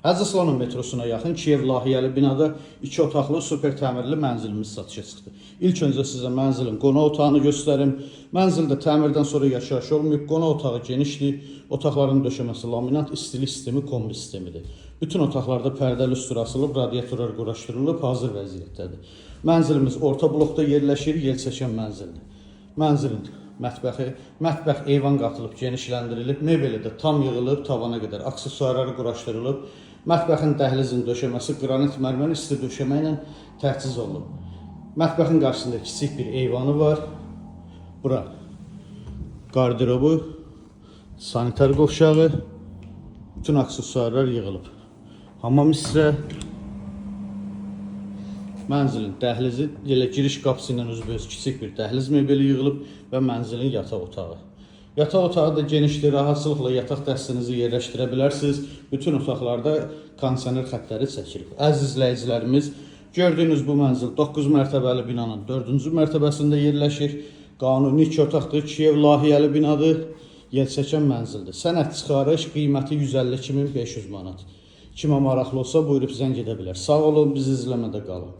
Hacı Salonun metrosuna yaxın Kiyev layihəli binada 2 otaqlı super təmirli mənzilimiz satışa çıxdı. İlk öncə sizə mənzilin qonaq otağını göstərim. Mənzildə təmirdən sonra yaşayış olmayıb, qonaq otağı genişdir. Otaqların döşəməsi laminat, istilik sistemi, kombi sistemidir. Bütün otaqlarda pərdəli üstür asılıb, radiatorlar quraşdırılıb, hazır vəziyyətdədir. Mənzilimiz orta blokda yerləşir, yel çəkən mənzildir. Mənzilin mətbəx eyvan qatılıb, genişləndirilib, mebeli də tam yığılıb, tavana qədər aksesuarları quraşdırılıb. Mətbəxin dəhlizin döşəməsi qranit mərmər isti döşəmə ilə təchiz olunub. Mətbəxin qarşısında kiçik bir eyvanı var. Bura qardirobu, sanitar qovşağı, bütün aksesuarlar yığılıb. Hamam hissə, mənzilin dəhlizi, elə giriş qapısı ilə üzbəüz kiçik bir dəhliz mebeli yığılıb və mənzilin yataq otağı. Yataq otağı da genişdir, rahatçılıqla yataq dəstənizi yerləşdirə bilərsiniz. Bütün otaqlarda kondisioner xəttləri çəkilib. Əziz izləyicilərimiz, gördüyünüz bu mənzil 9 mərtəbəli binanın 4-cü mərtəbəsində yerləşir. Qanuni 2 otaqlı Kiyev layihəli binadır, yel çəkən mənzildir. Sənəd çıxarış qiyməti 152.500 manat. Kimə maraqlı olsa buyurub zəng edə bilər. Sağ olun, bizi izləmədə qalın.